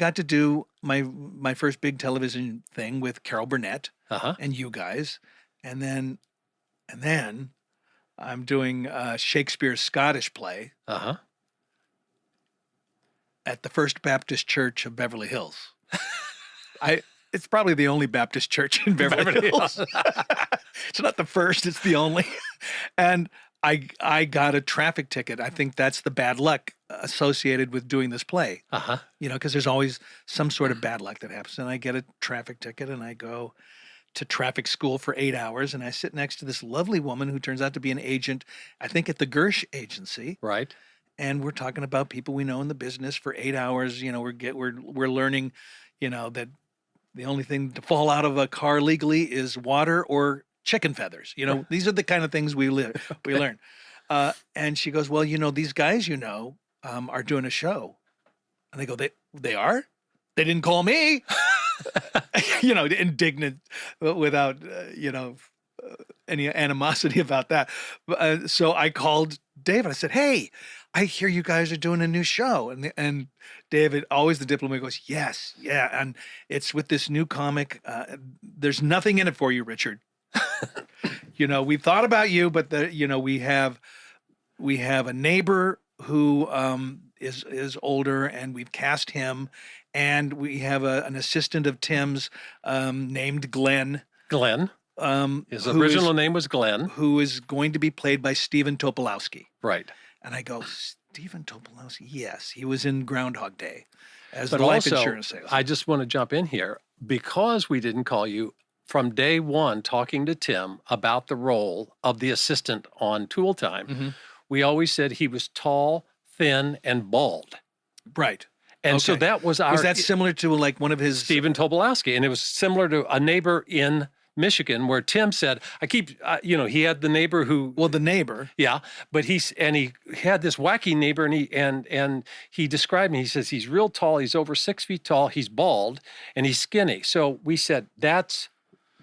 got to do my first big television thing with Carol Burnett Uh-huh. and you guys, and then I'm doing Shakespeare's Scottish play Uh-huh. at the First Baptist Church of Beverly Hills. It's probably the only Baptist church in Beverly Hills. It's not the first, it's the only. And I got a traffic ticket. I think that's the bad luck associated with doing this play. Uh-huh. Because there's always some sort of bad luck that happens. And I get a traffic ticket and I go to traffic school for 8 hours and I sit next to this lovely woman who turns out to be an agent, I think at the Gersh agency. Right. And we're talking about people we know in the business for 8 hours. We're learning, that the only thing to fall out of a car legally is water or chicken feathers. These are the kind of things we learn. And she goes, well, these guys, are doing a show. And I go, they are? They didn't call me. Indignant without, any animosity about that. So I called David. I said, hey, I hear you guys are doing a new show. And David, always the diplomat, goes, yes, yeah. And it's with this new comic. There's nothing in it for you, Richard. We've thought about you, but we have a neighbor who is older, and we've cast him, and we have an assistant of Tim's named Glenn. Glenn. His original name was Glenn. Who is going to be played by Stephen Tobolowsky. Right. And I go, Stephen Tobolowsky? Yes, he was in Groundhog Day as But the life also, insurance salesman. I just want to jump in here. Because we didn't call you, from day one, talking to Tim about the role of the assistant on Tool Time, we always said he was tall, thin, and bald. Right. And so that was our... Was that similar to like one of his... Stephen Tobolowsky. And it was similar to a neighbor in Michigan where Tim said, he had the neighbor who... Well, the neighbor. Yeah, but he had this wacky neighbor, and he described me. He says he's real tall. He's over 6 feet tall. He's bald, and he's skinny. So we said, that's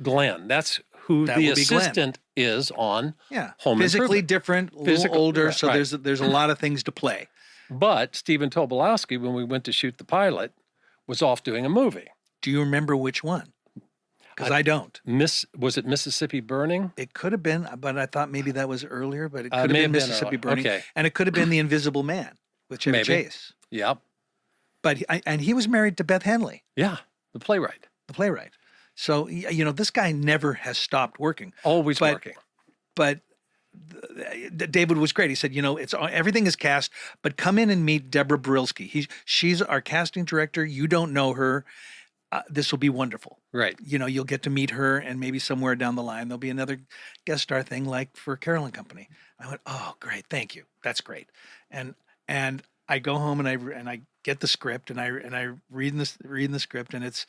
Glenn. That's who the assistant is on Home physically Improvement. Different, a little older, right, so right. there's a lot of things to play. But Stephen Tobolowsky, when we went to shoot the pilot, was off doing a movie. Do you remember which one? Because I don't. Was it Mississippi Burning? It could have been, but I thought maybe that was earlier, but it could have been Mississippi Burning. Okay. And it could have been The Invisible Man with Chevy Chase. Yep. But he was married to Beth Henley. Yeah, the playwright. So, this guy never has stopped working. Always working. But David was great. He said, everything is cast, but come in and meet Deborah Brilski. She's our casting director. You don't know her. This will be wonderful. Right. You'll get to meet her, and maybe somewhere down the line, there'll be another guest star thing like for Carol and Company. I went, oh, great. Thank you. That's great. And I go home and I get the script and I read the script, and it's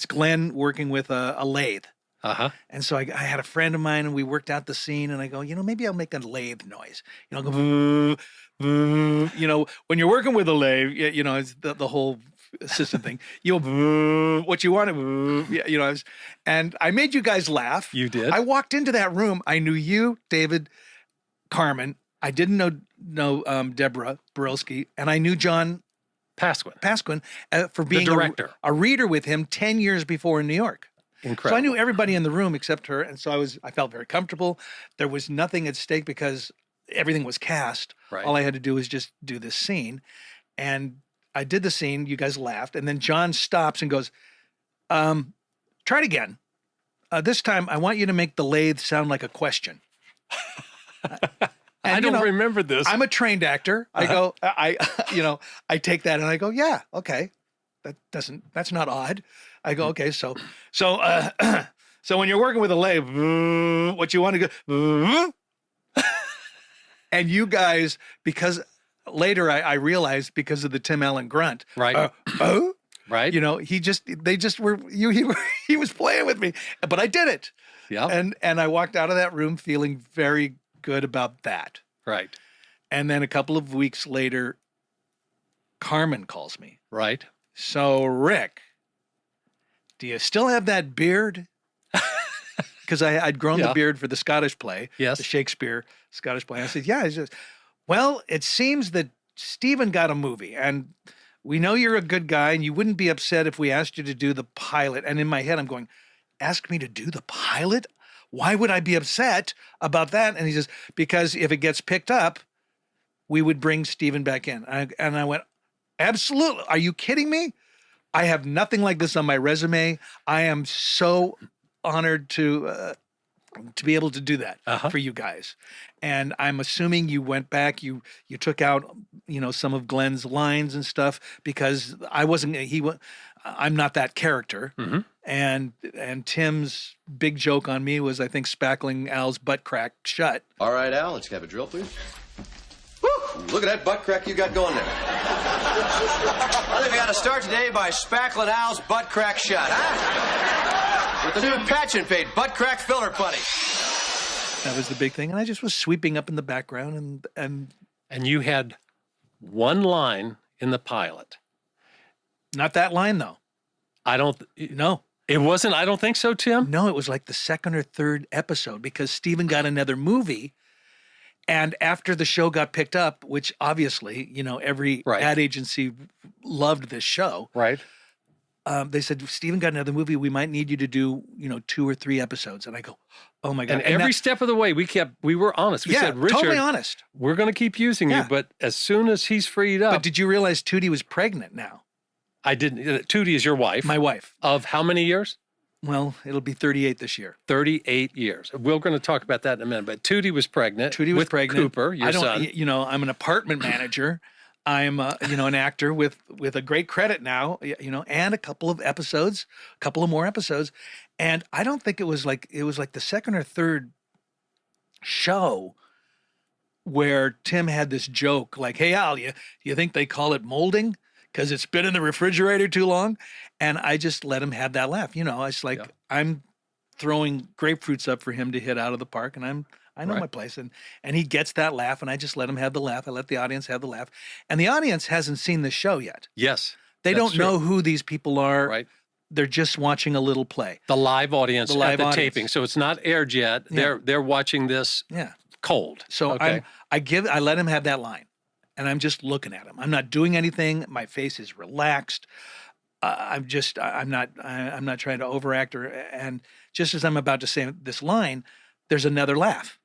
Glenn working with a lathe. Uh-huh. And so I had a friend of mine, and we worked out the scene, and I go, maybe I'll make a lathe noise. I'll go, boo, boo. When you're working with a lathe, it's the whole assistant thing. Boo, what you want to, boo. And I made you guys laugh. You did. I walked into that room. I knew you, David, Carmen. I didn't know Deborah Borowski, and I knew John Pasquin for being the director. A reader with him 10 years before in New York. Incredible. So I knew everybody in the room except her, and so I felt very comfortable. There was nothing at stake because everything was cast. Right. All I had to do was just do this scene, and I did the scene. You guys laughed, and then John stops and goes, "Try it again. This time, I want you to make the lathe sound like a question." I don't remember this. I'm a trained actor. I go, I take that and I go, yeah, okay, that's not odd. I go, okay, so when you're working with a lathe, what you want to go, and you guys, because later I realized because of the Tim Allen grunt, right? Right. He was playing with me, but I did it. Yeah. And I walked out of that room feeling very good about that. Right. And then a couple of weeks later, Carmen calls me. Right. So, Rick, do you still have that beard? Because I'd grown the beard for the Scottish play, yes, the Shakespeare Scottish play. I said, yeah. He says, well, it seems that Stephen got a movie, and we know you're a good guy and you wouldn't be upset if we asked you to do the pilot. And in my head, I'm going, ask me to do the pilot? Why would I be upset about that? And he says, because if it gets picked up, we would bring Stephen back in. And I went, absolutely. Are you kidding me? I have nothing like this on my resume. I am so honored to be able to do that for you guys. And I'm assuming you went back, you took out, some of Glenn's lines and stuff, because I'm not that character. Mm-hmm. And Tim's big joke on me was, I think, spackling Al's butt crack shut. All right, Al, let's have a drill, please. Woo! Look at that butt crack you got going there. I think we got to start today by spackling Al's butt crack shut, huh? With the new patch and fade butt crack filler putty. That was the big thing. And I just was sweeping up in the background and you had one line in the pilot. Not that line, though. No. It wasn't, I don't think so, Tim? No, it was like the second or third episode, because Stephen got another movie. And after the show got picked up, which obviously, every ad agency loved this show. Right. They said, Stephen got another movie. We might need you to do, 2 or 3 episodes. And I go, oh my God. And every step of the way, we were honest. We said, Richard, totally honest. We're going to keep using you, but as soon as he's freed up. But did you realize Tootie was pregnant now? I didn't. Tootie is your wife. My wife. Of how many years? Well, it'll be 38 this year. 38 years. We're going to talk about that in a minute. But Tootie was pregnant. With Cooper, your son. I'm an apartment manager. I'm, an actor with a great credit now, and a couple of more episodes. And I don't think it was like the second or third show where Tim had this joke like, hey, Al, you think they call it molding because it's been in the refrigerator too long? And I just let him have that laugh. It's like, I'm throwing grapefruits up for him to hit out of the park, and I know my place. And he gets that laugh, and I just let him have the laugh. I let the audience have the laugh. And the audience hasn't seen the show yet. Yes. They don't know who these people are. Right. They're just watching a little play. The live audience at the taping. So it's not aired yet. Yeah. They're watching this cold. So I let him have that line, and I'm just looking at him. I'm not doing anything. My face is relaxed. I'm not trying to overact and just as I'm about to say this line, there's another laugh.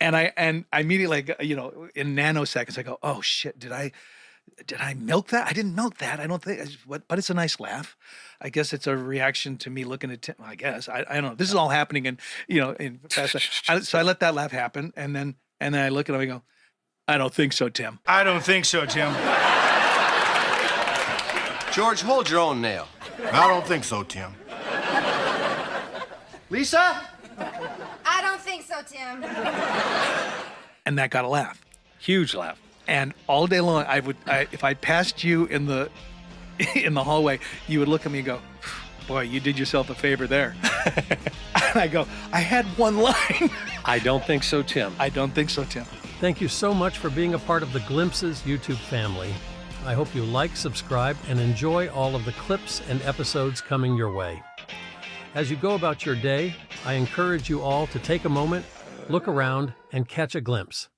And I immediately, in nanoseconds, I go, oh shit, did I milk that? I didn't milk that. I don't think, but it's a nice laugh. I guess it's a reaction to me looking at Tim. I guess, I don't know. This is all happening in fast. So I let that laugh happen. And then I look at him and I go, I don't think so, Tim. I don't think so, Tim. George, hold your own nail. I don't think so, Tim. Lisa? I don't think so, Tim. And that got a laugh. Huge laugh. And all day long, if I passed you in the hallway, you would look at me and go, boy, you did yourself a favor there. And I go, I had one line. I don't think so, Tim. I don't think so, Tim. Thank you so much for being a part of the Glimpses YouTube family. I hope you like, subscribe, and enjoy all of the clips and episodes coming your way. As you go about your day, I encourage you all to take a moment, look around, and catch a glimpse.